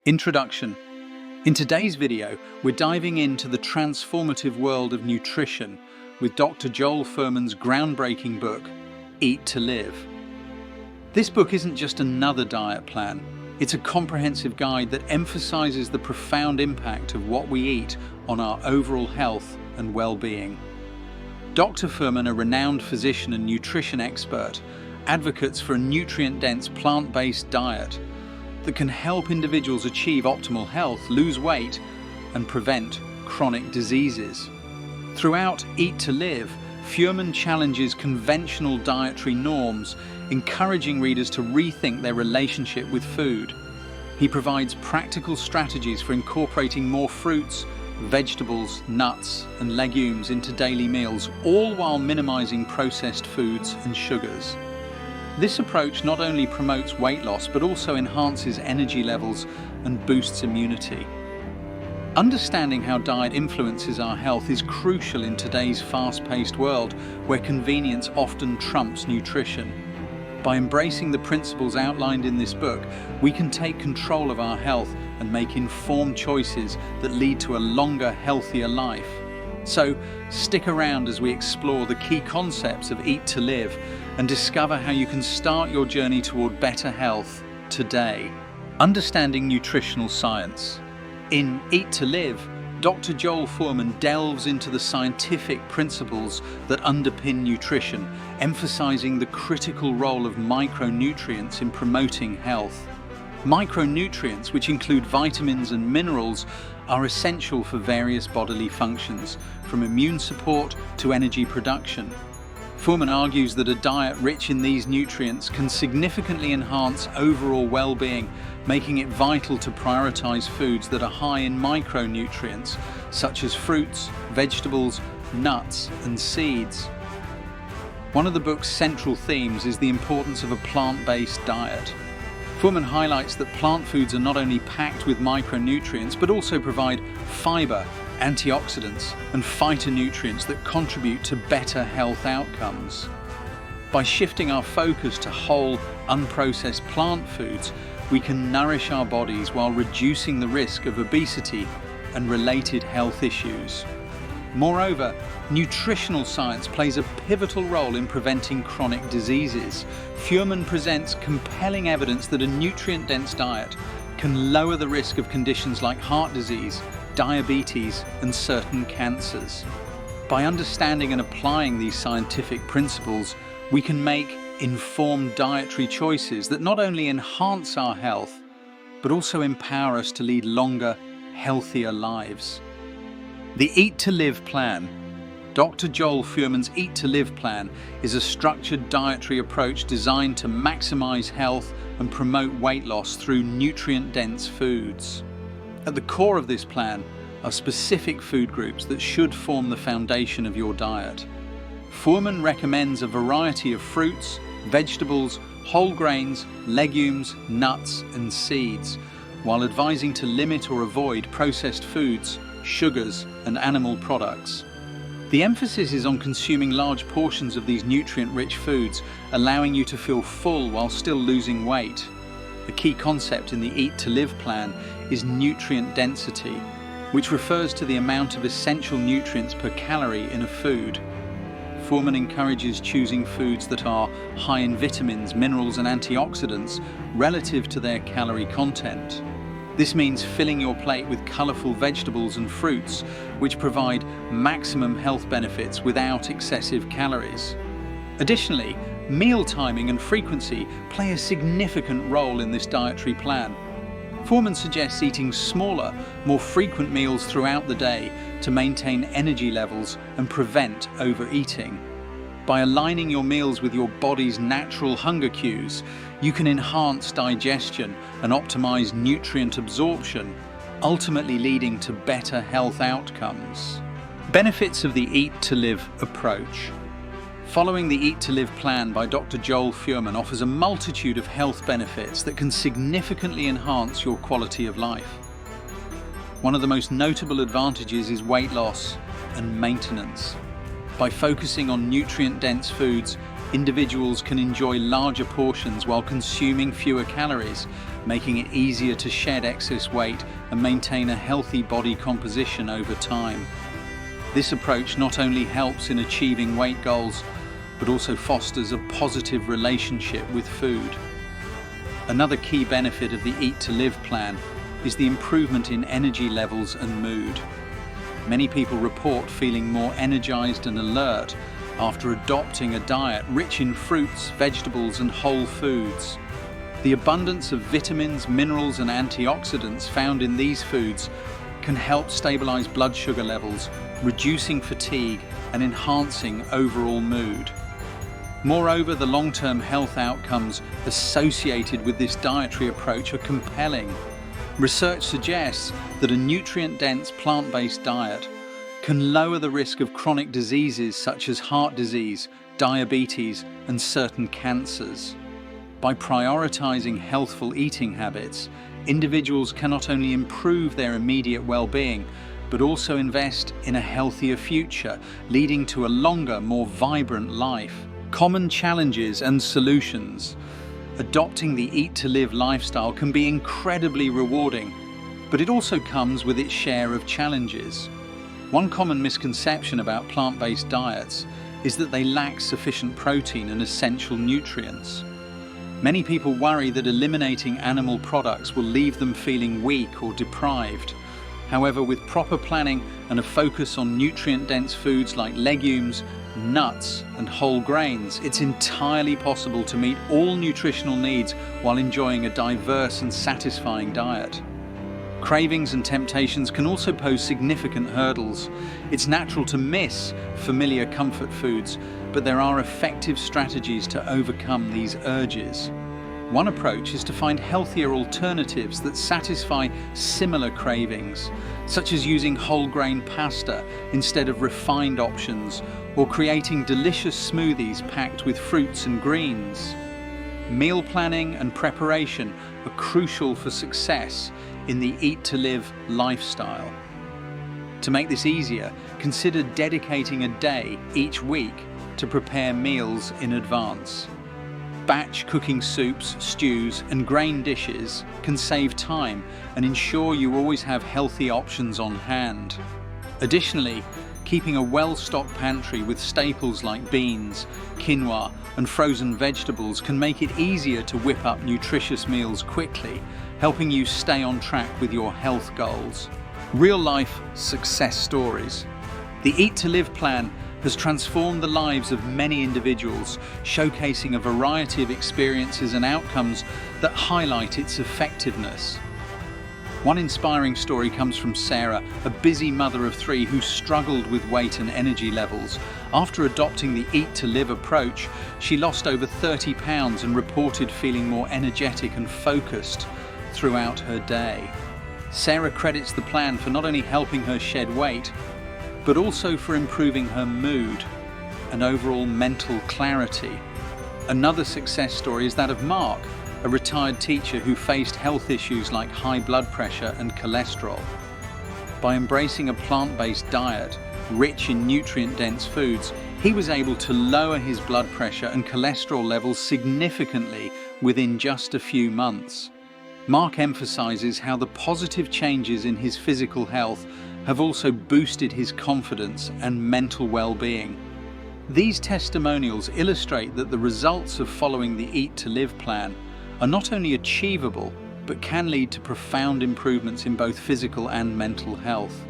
Introduction. In today's video, we're diving into the transformative world of nutrition with Dr. Joel Fuhrman's groundbreaking book, Eat to Live. This book isn't just another diet plan, it's a comprehensive guide that emphasizes the profound impact of what we eat on our overall health and well-being. Dr. Fuhrman, a renowned physician and nutrition expert, advocates for a nutrient-dense plant-based diet that can help individuals achieve optimal health, lose weight, and prevent chronic diseases. Throughout Eat to Live, Fuhrman challenges conventional dietary norms, encouraging readers to rethink their relationship with food. He provides practical strategies for incorporating more fruits, vegetables, nuts, and legumes into daily meals, all while minimizing processed foods and sugars. This approach not only promotes weight loss but also enhances energy levels and boosts immunity. Understanding how diet influences our health is crucial in today's fast-paced world where convenience often trumps nutrition. By embracing the principles outlined in this book, we can take control of our health and make informed choices that lead to a longer, healthier life. So, stick around as we explore the key concepts of Eat to Live and discover how you can start your journey toward better health today. Understanding nutritional science. In Eat to Live, Dr. Joel Fuhrman delves into the scientific principles that underpin nutrition, emphasizing the critical role of micronutrients in promoting health. Micronutrients, which include vitamins and minerals, are essential for various bodily functions, from immune support to energy production. Fuhrman argues that a diet rich in these nutrients can significantly enhance overall well-being, making it vital to prioritize foods that are high in micronutrients, such as fruits, vegetables, nuts, and seeds. One of the book's central themes is the importance of a plant-based diet. Fuhrman highlights that plant foods are not only packed with micronutrients, but also provide fiber, antioxidants, and phytonutrients that contribute to better health outcomes. By shifting our focus to whole, unprocessed plant foods, we can nourish our bodies while reducing the risk of obesity and related health issues. Moreover, nutritional science plays a pivotal role in preventing chronic diseases. Fuhrman presents compelling evidence that a nutrient-dense diet can lower the risk of conditions like heart disease, diabetes, and certain cancers. By understanding and applying these scientific principles, we can make informed dietary choices that not only enhance our health, but also empower us to lead longer, healthier lives. The Eat to Live plan. Dr. Joel Fuhrman's Eat to Live plan is a structured dietary approach designed to maximize health and promote weight loss through nutrient-dense foods. At the core of this plan are specific food groups that should form the foundation of your diet. Fuhrman recommends a variety of fruits, vegetables, whole grains, legumes, nuts, and seeds, while advising to limit or avoid processed foods, sugars, and animal products. The emphasis is on consuming large portions of these nutrient-rich foods, allowing you to feel full while still losing weight. A key concept in the Eat to Live plan is nutrient density, which refers to the amount of essential nutrients per calorie in a food. Fuhrman encourages choosing foods that are high in vitamins, minerals, and antioxidants relative to their calorie content. This means filling your plate with colorful vegetables and fruits, which provide maximum health benefits without excessive calories. Additionally, meal timing and frequency play a significant role in this dietary plan. Fuhrman suggests eating smaller, more frequent meals throughout the day to maintain energy levels and prevent overeating. By aligning your meals with your body's natural hunger cues, you can enhance digestion and optimize nutrient absorption, ultimately leading to better health outcomes. Benefits of the Eat to Live approach. Following the Eat to Live plan by Dr. Joel Fuhrman offers a multitude of health benefits that can significantly enhance your quality of life. One of the most notable advantages is weight loss and maintenance. By focusing on nutrient-dense foods, individuals can enjoy larger portions while consuming fewer calories, making it easier to shed excess weight and maintain a healthy body composition over time. This approach not only helps in achieving weight goals, but also fosters a positive relationship with food. Another key benefit of the Eat to Live plan is the improvement in energy levels and mood. Many people report feeling more energized and alert after adopting a diet rich in fruits, vegetables, and whole foods. The abundance of vitamins, minerals, and antioxidants found in these foods can help stabilize blood sugar levels, reducing fatigue and enhancing overall mood. Moreover, the long-term health outcomes associated with this dietary approach are compelling. Research suggests that a nutrient-dense plant-based diet can lower the risk of chronic diseases such as heart disease, diabetes, and certain cancers. By prioritizing healthful eating habits, individuals can not only improve their immediate well-being, but also invest in a healthier future, leading to a longer, more vibrant life. Common challenges and solutions. Adopting the Eat to Live lifestyle can be incredibly rewarding, but it also comes with its share of challenges. One common misconception about plant-based diets is that they lack sufficient protein and essential nutrients. Many people worry that eliminating animal products will leave them feeling weak or deprived. However, with proper planning and a focus on nutrient-dense foods like legumes, nuts, and whole grains, it's entirely possible to meet all nutritional needs while enjoying a diverse and satisfying diet. Cravings and temptations can also pose significant hurdles. It's natural to miss familiar comfort foods, but there are effective strategies to overcome these urges. One approach is to find healthier alternatives that satisfy similar cravings, such as using whole grain pasta instead of refined options, or creating delicious smoothies packed with fruits and greens. Meal planning and preparation are crucial for success in the Eat to Live lifestyle. To make this easier, consider dedicating a day each week to prepare meals in advance. Batch cooking soups, stews, and grain dishes can save time and ensure you always have healthy options on hand. Additionally, keeping a well-stocked pantry with staples like beans, quinoa, and frozen vegetables can make it easier to whip up nutritious meals quickly, helping you stay on track with your health goals. Real-life success stories. The Eat to Live plan has transformed the lives of many individuals, showcasing a variety of experiences and outcomes that highlight its effectiveness. One inspiring story comes from Sarah, a busy mother of 3 who struggled with weight and energy levels. After adopting the Eat to Live approach, she lost over 30 pounds and reported feeling more energetic and focused throughout her day. Sarah credits the plan for not only helping her shed weight, but also for improving her mood and overall mental clarity. Another success story is that of Mark, a retired teacher who faced health issues like high blood pressure and cholesterol. By embracing a plant-based diet rich in nutrient-dense foods, he was able to lower his blood pressure and cholesterol levels significantly within just a few months. Mark emphasizes how the positive changes in his physical health have also boosted his confidence and mental well-being. These testimonials illustrate that the results of following the Eat to Live plan are not only achievable, but can lead to profound improvements in both physical and mental health.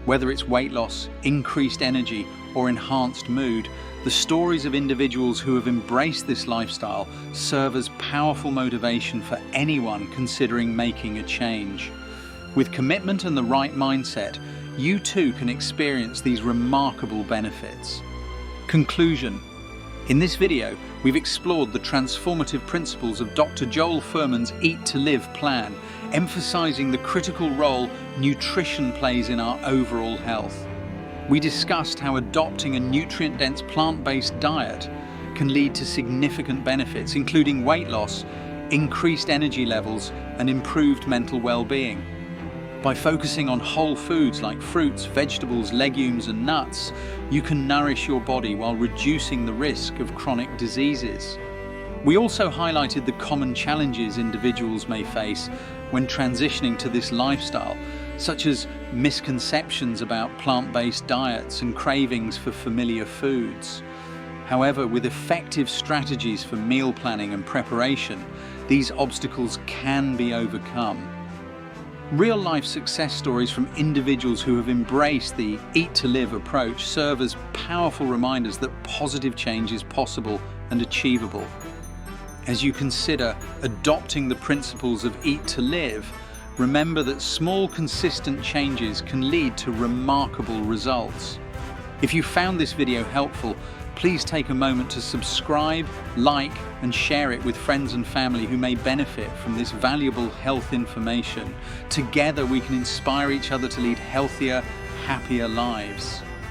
Whether it's weight loss, increased energy, or enhanced mood, the stories of individuals who have embraced this lifestyle serve as powerful motivation for anyone considering making a change. With commitment and the right mindset, you too can experience these remarkable benefits. Conclusion. In this video, we've explored the transformative principles of Dr. Joel Fuhrman's Eat to Live plan, emphasizing the critical role nutrition plays in our overall health. We discussed how adopting a nutrient-dense plant-based diet can lead to significant benefits, including weight loss, increased energy levels, and improved mental well-being. By focusing on whole foods like fruits, vegetables, legumes and nuts, you can nourish your body while reducing the risk of chronic diseases. We also highlighted the common challenges individuals may face when transitioning to this lifestyle, such as misconceptions about plant-based diets and cravings for familiar foods. However, with effective strategies for meal planning and preparation, these obstacles can be overcome. Real-life success stories from individuals who have embraced the Eat to Live approach serve as powerful reminders that positive change is possible and achievable. As you consider adopting the principles of Eat to Live, remember that small, consistent changes can lead to remarkable results. If you found this video helpful, please take a moment to subscribe, like, and share it with friends and family who may benefit from this valuable health information. Together we can inspire each other to lead healthier, happier lives.